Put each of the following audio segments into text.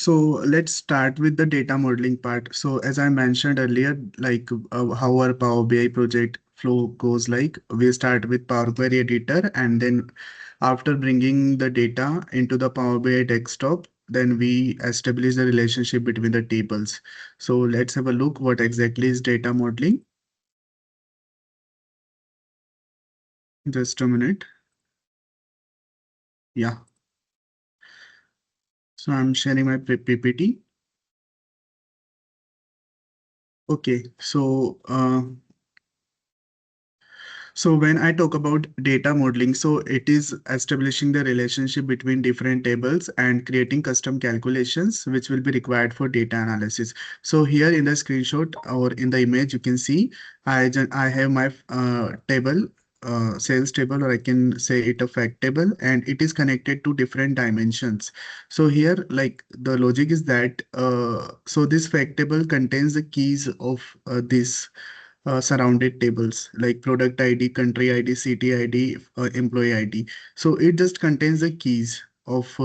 So let's start with the data modeling part. So as I mentioned earlier, like how our Power BI project flow goes, like we start with Power Query editor, and then after bringing the data into the Power BI desktop, then we establish the relationship between the tables. So let's have a look what exactly is data modeling. Just a minute. Yeah. So I'm sharing my PPT. Okay. So when I talk about data modeling, so it is establishing the relationship between different tables and creating custom calculations which will be required for data analysis. So here in the screenshot or in the image, you can see I have my table, sales table, or I can say it a fact table, and it is connected to different dimensions. So here, like the logic is that so this fact table contains the keys of this surrounded tables like product ID, country ID, city ID, employee ID. So it just contains the keys of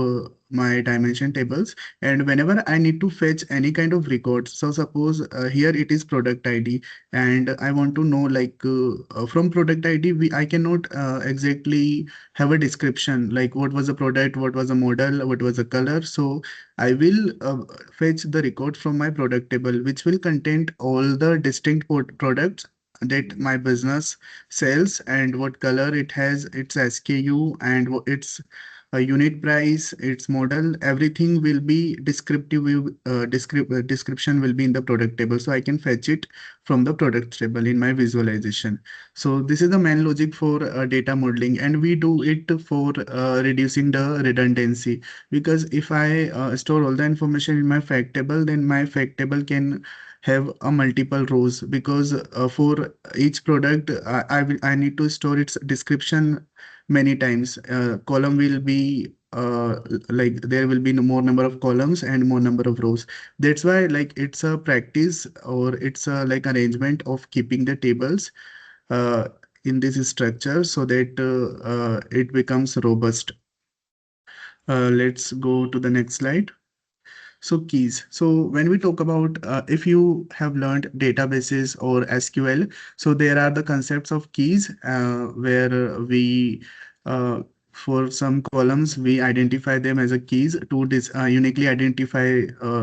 my dimension tables. And whenever I need to fetch any kind of records, so suppose here it is product ID, and I want to know like from product ID, I cannot exactly have a description like what was the product, what was the model, what was the color. So I will fetch the record from my product table, which will contain all the distinct products that my business sells and what color it has, its SKU, and its unit price, its model. Everything will be descriptive. Description will be in the product table, so I can fetch it from the product table in my visualization. So this is the main logic for data modeling, and we do it for reducing the redundancy, because if I store all the information in my fact table, then my fact table can have a multiple rows, because for each product I need to store its description many times. Column will be like there will be more number of columns and more number of rows. That's why like it's a practice, or it's a like arrangement of keeping the tables uh, in this structure so that it becomes robust. Let's go to the next slide. So keys. So when we talk about if you have learned databases or SQL, so there are the concepts of keys where we for some columns we identify them as a keys to uniquely identify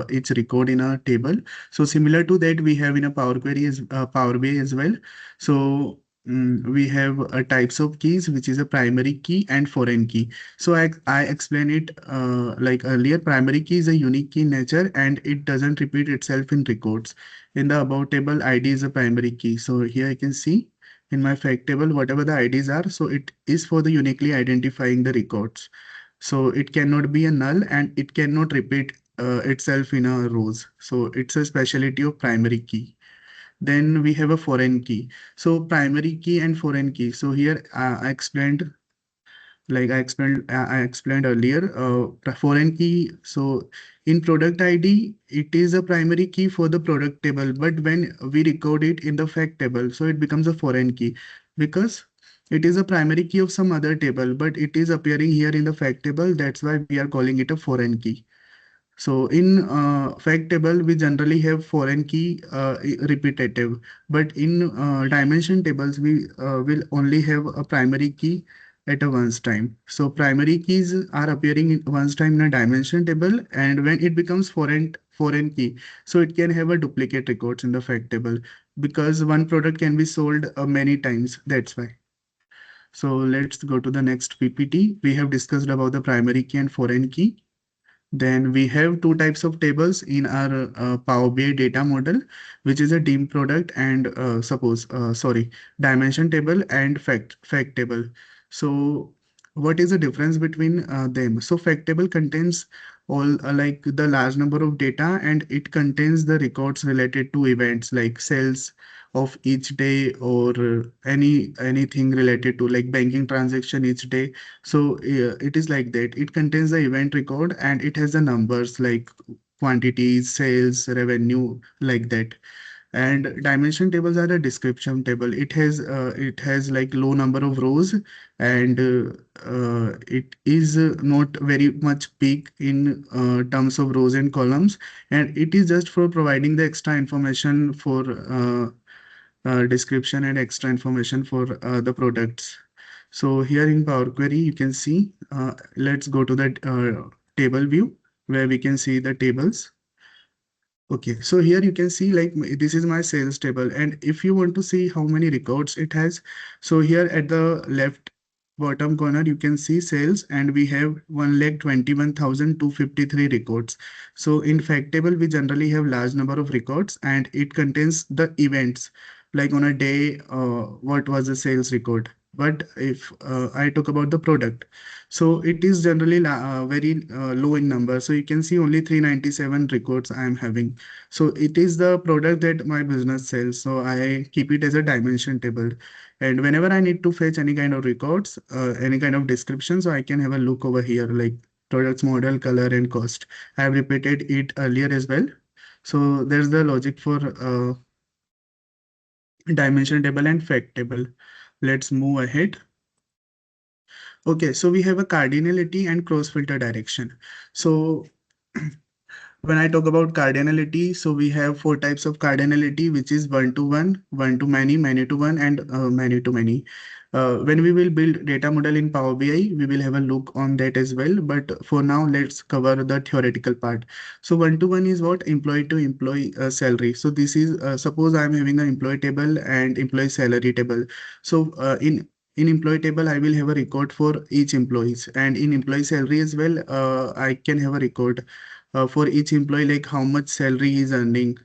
each record in a table. So similar to that we have in a Power Query as Power BI as well. So we have types of keys, which is a primary key and foreign key. So I explained it like earlier. Primary key is a unique key in nature and it doesn't repeat itself in records. In the above table, ID is a primary key. So here I can see in my fact table, whatever the IDs are, so it is for the uniquely identifying the records. So it cannot be a null and it cannot repeat itself in a rows. So it's a specialty of primary key. Then we have a foreign key. So primary key and foreign key. So here I explained like I explained earlier, foreign key. So in product ID, it is a primary key for the product table, but when we record it in the fact table, so it becomes a foreign key, because it is a primary key of some other table, but it is appearing here in the fact table. That's why we are calling it a foreign key. So in fact table, we generally have foreign key repetitive, but in dimension tables, we will only have a primary key at a once time. So primary keys are appearing in once time in a dimension table, and when it becomes foreign key, so it can have a duplicate records in the fact table, because one product can be sold many times. That's why. So let's go to the next PPT. We have discussed about the primary key and foreign key. Then we have two types of tables in our Power BI data model, which is a dim product and sorry, dimension table and fact table. So what is the difference between them? So fact table contains all like the large number of data, and it contains the records related to events like sales of each day, or anything related to like banking transaction each day. So it is like that. It contains the event record and it has the numbers like quantities, sales, revenue, like that. And dimension tables are a description table. It has like low number of rows, and it is not very much big in terms of rows and columns, and it is just for providing the extra information for description and extra information for the products. So here in Power Query, you can see, let's go to the table view where we can see the tables. Okay, so here you can see like this is my sales table, and if you want to see how many records it has, so here at the left bottom corner you can see sales, and we have 1,21,253 records. So in fact table we generally have large number of records, and it contains the events like on a day what was the sales record. But if I talk about the product, so it is generally very low in number. So you can see only 397 records I am having. So it is the product that my business sells. So I keep it as a dimension table. And whenever I need to fetch any kind of records, any kind of description, so I can have a look over here, like products, model, color, and cost. I have repeated it earlier as well. So there's the logic for dimension table and fact table. Let's move ahead. Okay, so we have a cardinality and cross filter direction. So when I talk about cardinality, so we have four types of cardinality, which is one to one, one to many to one, and many to many. When we will build data model in Power BI, we will have a look on that as well. But for now, let's cover the theoretical part. So one to one is what? Employee to employee salary. So this is suppose I'm having an employee table and employee salary table. So in employee table, I will have a record for each employees, and in employee salary as well, I can have a record for each employee, like how much salary he's earning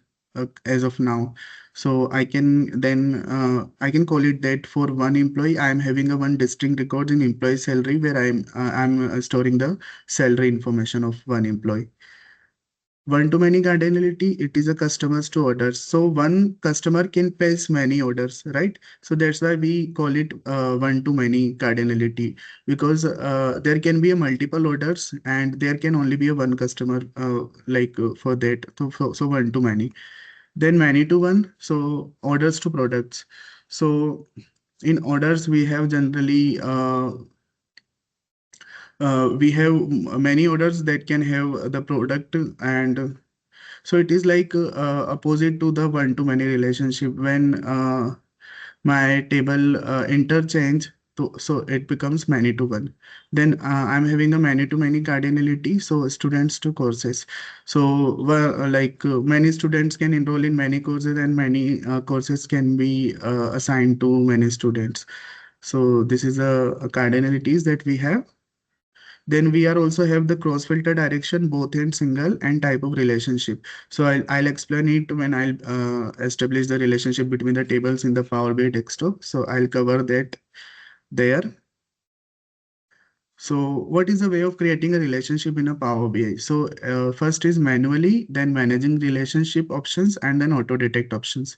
as of now. So I can call it that for one employee, I am having a one distinct record in employee salary where I'm storing the salary information of one employee. One-to-many cardinality, it is a customers to orders. So one customer can place many orders, right? So that's why we call it one-to-many cardinality, because there can be a multiple orders and there can only be a one customer for that. So one-to-many. Then many-to-one, so orders to products. So in orders, we have many orders that can have the product, and so it is like opposite to the one-to-many relationship. When my table interchange, so it becomes many-to-one. Then I'm having a many-to-many cardinality, so students to courses. So many students can enroll in many courses, and many courses can be assigned to many students. So this is a cardinalities that we have. Then we are also have the cross filter direction both in single and type of relationship. So I'll explain it when I'll establish the relationship between the tables in the Power BI desktop. So I'll cover that there. So what is the way of creating a relationship in a Power BI? So first is manually, then managing relationship options, and then auto detect options.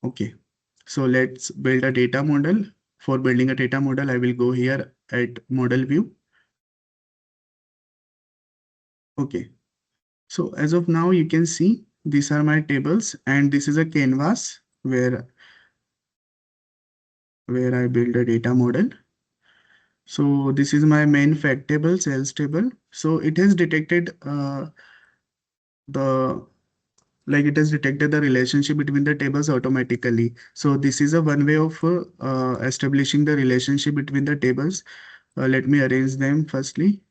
Okay. So let's build a data model. For building a data model, I will go here at model view. Okay. So as of now, you can see these are my tables, and this is a canvas where I build a data model. So this is my main fact table, sales table. So it has detected the it has detected the relationship between the tables automatically. So this is a one way of establishing the relationship between the tables. Let me arrange them firstly.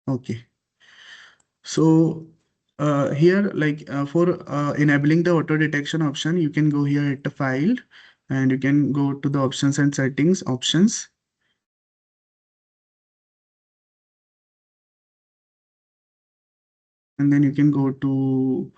Okay. So here, for enabling the auto detection option, you can go here at the file, and you can go to the options and settings options. And then you can go to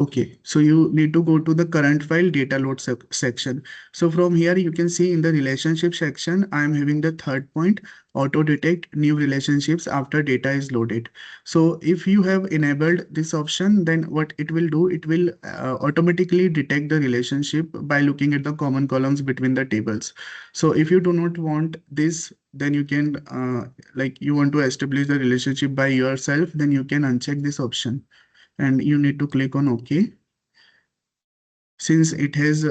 Okay, so you need to go to the current file data load section. So from here, you can see in the relationship section, I'm having the third point, auto detect new relationships after data is loaded. So if you have enabled this option, then what it will do, it will automatically detect the relationship by looking at the common columns between the tables. So if you do not want this then you can like you want to establish the relationship by yourself, then you can uncheck this option and you need to click on OK. Since it has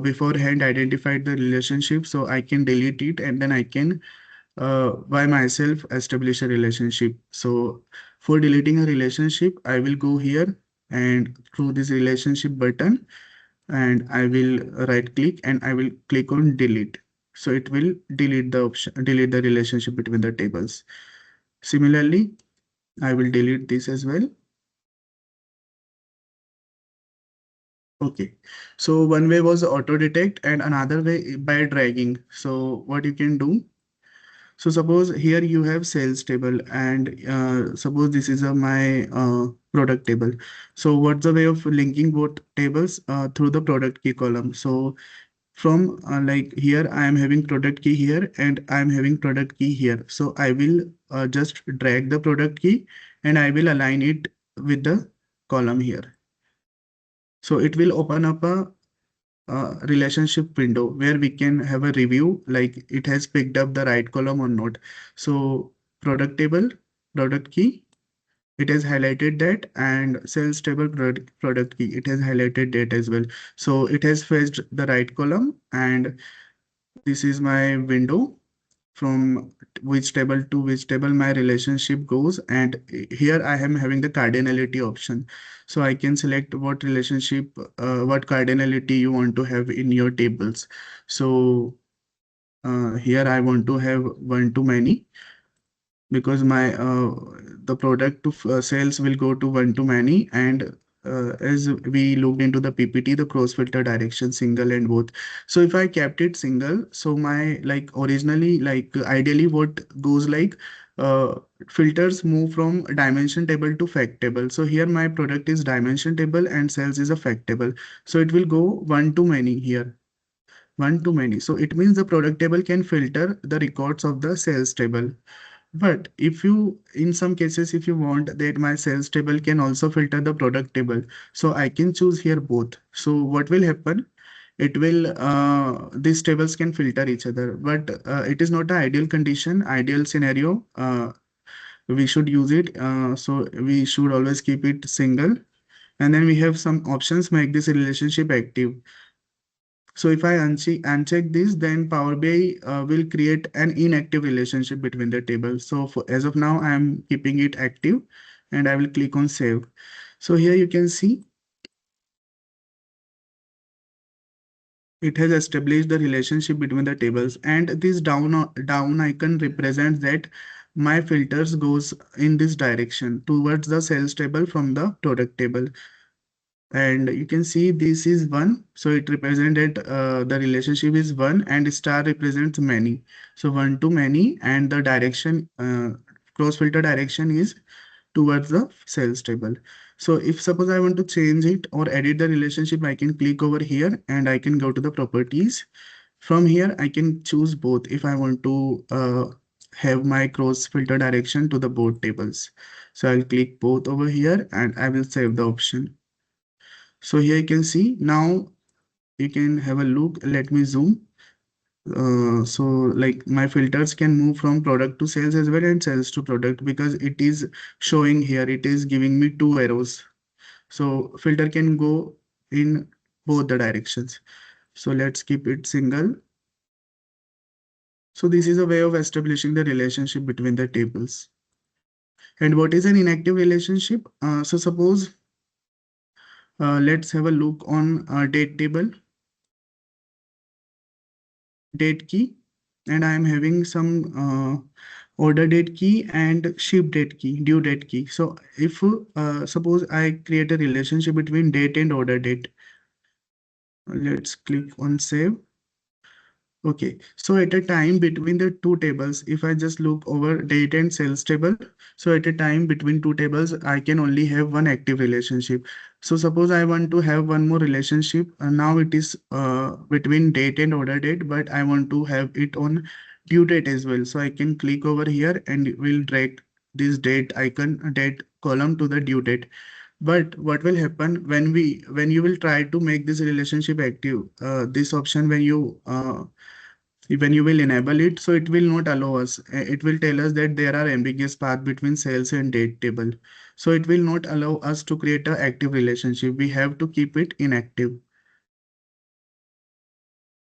beforehand identified the relationship, so I can delete it and then I can by myself establish a relationship. So for deleting a relationship, I will go here and through this relationship button, and I will right click and I will click on delete. So it will delete the option, delete the relationship between the tables. Similarly, I will delete this as well. Okay. So one way was auto detect and another way by dragging. So what you can do, so suppose here you have sales table and suppose this is my product table. So what's the way of linking both tables through the product key column? So from like here I am having product key here and I am having product key here. So I will just drag the product key and I will align it with the column here. So it will open up a relationship window where we can have a review like it has picked up the right column or not. So product table, product key, it has highlighted that, and sales table product key, it has highlighted that as well. So it has fetched the right column, and this is my window from which table to which table my relationship goes. And here I am having the cardinality option. So I can select what relationship, what cardinality you want to have in your tables. So here I want to have one to many because my the product to sales will go to one to many, and as we looked into the PPT, the cross filter direction single and both. So if I kept it single, so my like originally like ideally what goes like uh, filters move from dimension table to fact table. So here my product is dimension table and sales is a fact table. So it will go one to many here, one to many. So it means the product table can filter the records of the sales table. But if you, in some cases, if you want that my sales table can also filter the product table, so I can choose here both. So what will happen? It will, these tables can filter each other, but it is not an ideal condition, ideal scenario. We should use it. So we should always keep it single. And then we have some options, make this relationship active. So if I uncheck this, then Power BI will create an inactive relationship between the tables. So for, as of now, I am keeping it active and I will click on save. So here you can see it has established the relationship between the tables, and this down icon represents that my filters goes in this direction towards the sales table from the product table. And you can see this is one, so it represented the relationship is one, and star represents many, so one to many, and the direction cross filter direction is towards the sales table. So if suppose I want to change it or edit the relationship, I can click over here and I can go to the properties. From here I can choose both if I want to have my cross filter direction to the both tables. So I'll click both over here and I will save the option. So here you can see now you can have a look. Let me zoom. So like my filters can move from product to sales as well and sales to product because it is showing here, it is giving me two arrows. So filter can go in both the directions. So let's keep it single. So this is a way of establishing the relationship between the tables. And what is an inactive relationship? So suppose let's have a look on date table. Date key, and I am having some order date key and ship date key, due date key. So if suppose I create a relationship between date and order date, let's click on save. Okay, so at a time between the two tables, if I just look over date and sales table, so at a time between two tables, I can only have one active relationship. So suppose I want to have one more relationship, now it is between date and order date, but I want to have it on due date as well. So I can click over here and it will drag this date icon, date column to the due date. But what will happen when you will try to make this relationship active, this option when you When you will enable it, so it will not allow us. It will tell us that there are ambiguous path between sales and date table. So it will not allow us to create a active relationship. We have to keep it inactive.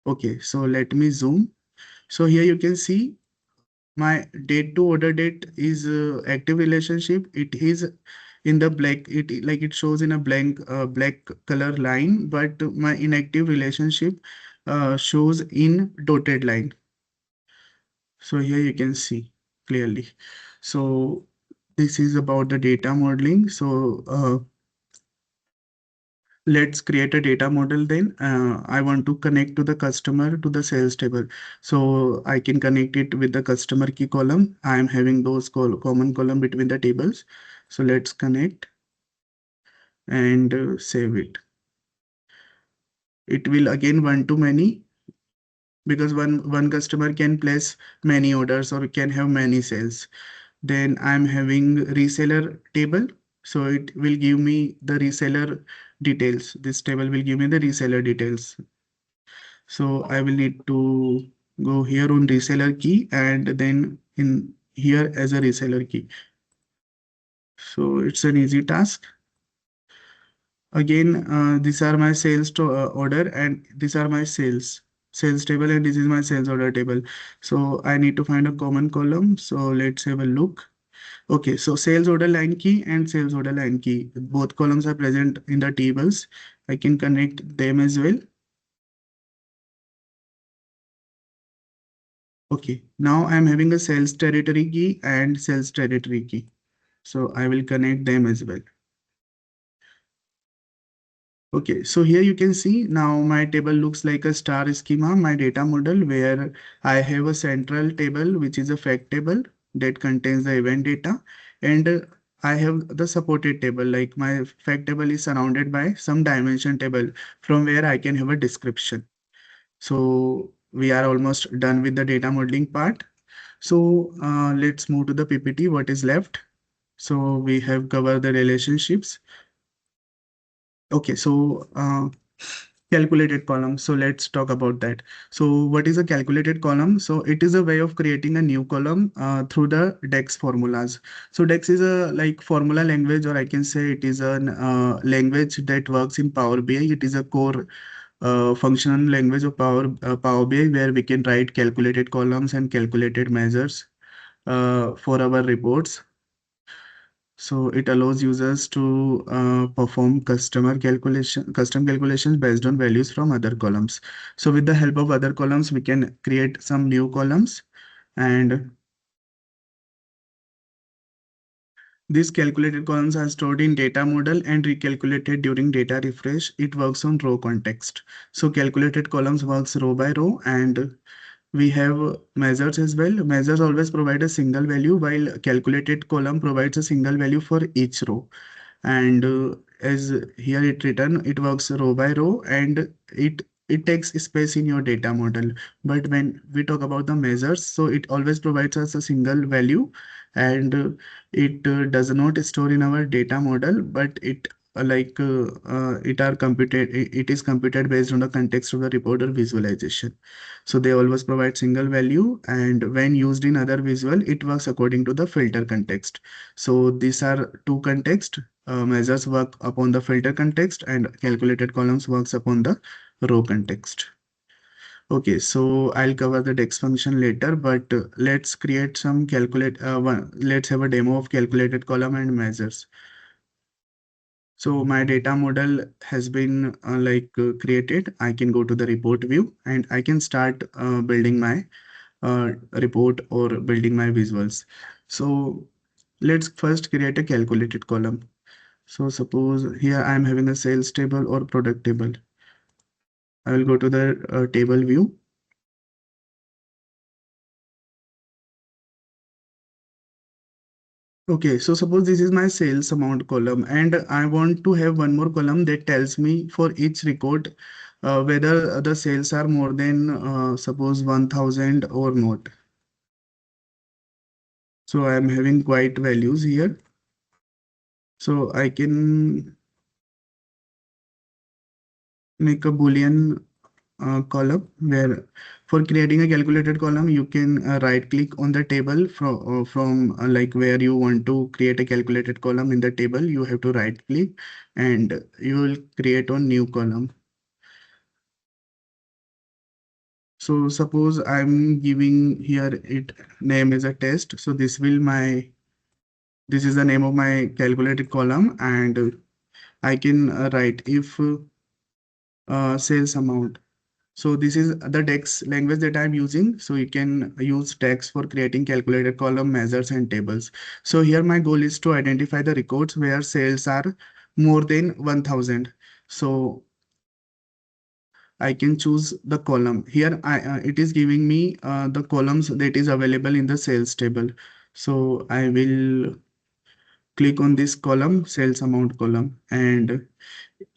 Okay, so let me zoom. So here you can see my date to order date is active relationship. It is in the black. It like it shows in a blank black color line, but my inactive relationship shows in dotted line. So here you can see clearly. So this is about the data modeling. So let's create a data model then. I want to connect to the customer to the sales table. So I can connect it with the customer key column. I am having those common column between the tables. So let's connect and save it. It will again one to many because one customer can place many orders or can have many sales. Then I'm having reseller table. So it will give me the reseller details. This table will give me the reseller details. So I will need to go here on reseller key and then in here as a reseller key. So it's an easy task. Again, these are my sales to order and these are my sales table and this is my sales order table. So I need to find a common column. So let's have a look. Okay, so sales order line key and sales order line key. Both columns are present in the tables. I can connect them as well. Okay, now I'm having a sales territory key and sales territory key. So I will connect them as well. Okay, so here you can see now my table looks like a star schema, my data model where I have a central table, which is a fact table that contains the event data. And I have the supported table, like my fact table is surrounded by some dimension table from where I can have a description. So we are almost done with the data modeling part. So let's move to the PPT, what is left. So we have covered the relationships. Okay, so calculated column. So let's talk about that. So what is a calculated column? So it is a way of creating a new column through the DEX formulas. So DEX is a like formula language, or I can say it is a language that works in Power BI. It is a core functional language of Power BI where we can write calculated columns and calculated measures for our reports. So it allows users to perform custom calculations based on values from other columns. So with the help of other columns, we can create some new columns, and these calculated columns are stored in data model and recalculated during data refresh. It works on row context. So calculated columns works row by row, and we have measures as well. Measures always provide a single value while calculated column provides a single value for each row. And as here it written, it works row by row and it takes space in your data model. But when we talk about the measures, so it always provides us a single value, and it does not store in our data model, but it is computed based on the context of the report or visualization. So they always provide single value, and when used in other visual, it works according to the filter context. So these are two context. Measures work upon the filter context and calculated columns works upon the row context. Okay, so I'll cover the dex function later, but let's create some let's have a demo of calculated column and measures. So my data model has been created. I can go to the report view and I can start building my report or building my visuals. So let's first create a calculated column. So suppose here I'm having a sales table or product table. I will go to the table view. Okay, so suppose this is my sales amount column and I want to have one more column that tells me for each record whether the sales are more than suppose 1000 or not. So I am having quite values here. So I can make a Boolean column where for creating a calculated column you can right click on the table from like where you want to create a calculated column in the table. You have to right click and you will create a new column. So suppose I'm giving here it name as a test. So this is the name of my calculated column, and I can write if sales amount. So this is the DEX language that I'm using. So you can use DEX for creating calculated column measures and tables. So here my goal is to identify the records where sales are more than 1000. So I can choose the column. Here it is giving me the columns that is available in the sales table. So I will click on this column, sales amount column, and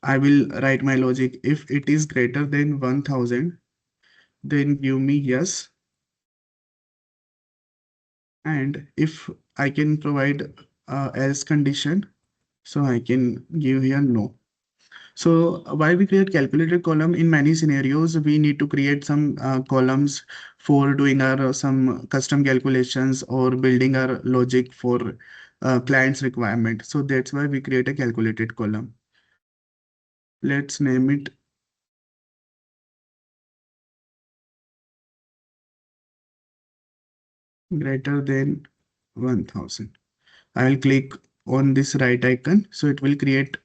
I will write my logic. If it is greater than 1000, then give me yes. And if I can provide else condition, so I can give here no. So why we create calculated column in many scenarios, we need to create some columns for doing our some custom calculations or building our logic for client's requirement. So that's why we create a calculated column. Let's name it greater than 1000. I'll click on this right icon. So it will create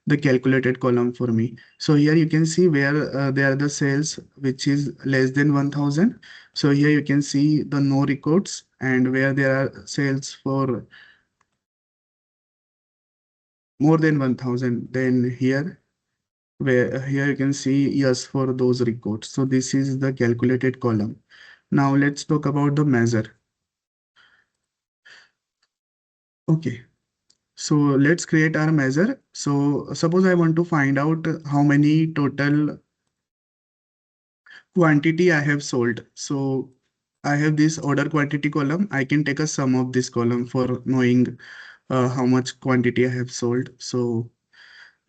the calculated column for me. So here you can see where there are the cells which is less than 1000. So here you can see the no records, and where there are cells for more than 1000, then here you can see yes for those records. So this is the calculated column. Now let's talk about the measure. Okay. So let's create our measure. So suppose I want to find out how many total quantity I have sold. So I have this order quantity column. I can take a sum of this column for knowing how much quantity I have sold. So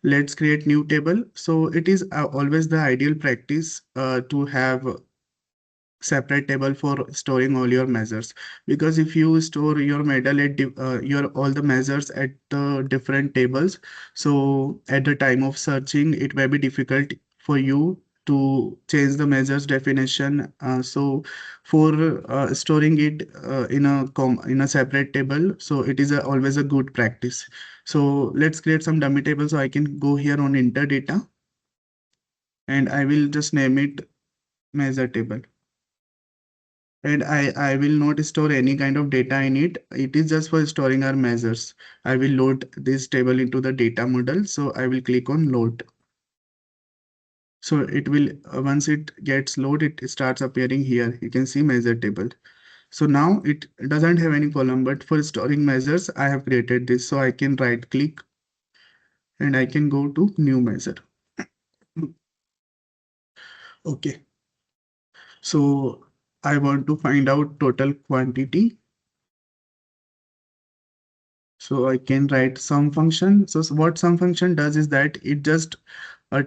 let's create new table. So it is always the ideal practice to have separate table for storing all your measures, because if you store your medal at your all the measures at the different tables, so at the time of searching it may be difficult for you to change the measures definition. So for storing it in a separate table, so it is always a good practice. So let's create some dummy table. So I can go here on enter data, and I will just name it measure table. And I will not store any kind of data in it. It is just for storing our measures. I will load this table into the data model. So I will click on load. So it will, once it gets loaded, it starts appearing here. You can see measure table. So now it doesn't have any column, but for storing measures, I have created this. So I can right click and I can go to new measure. Okay. So I want to find out total quantity. So I can write sum function. So what sum function does is that it just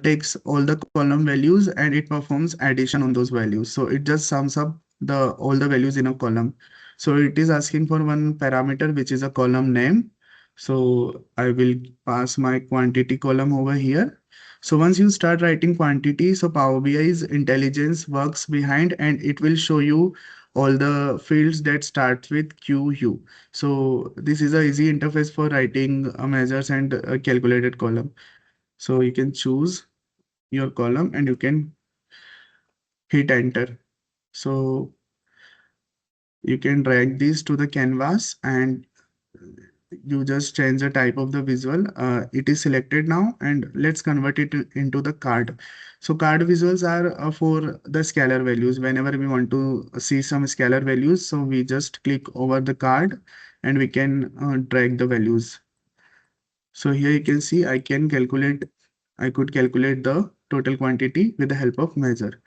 takes all the column values and it performs addition on those values. So it just sums up the all the values in a column. So it is asking for one parameter, which is a column name. So I will pass my quantity column over here. So once you start writing quantity, so Power BI's intelligence works behind, and it will show you all the fields that starts with QU. So this is a easy interface for writing measures and a calculated column. So you can choose your column and you can hit enter. So you can drag this to the canvas and you just change the type of the visual. It is selected now, and let's convert it into the card. So card visuals are for the scalar values. Whenever we want to see some scalar values, so we just click over the card and we can drag the values. So here you can see I could calculate the total quantity with the help of measure.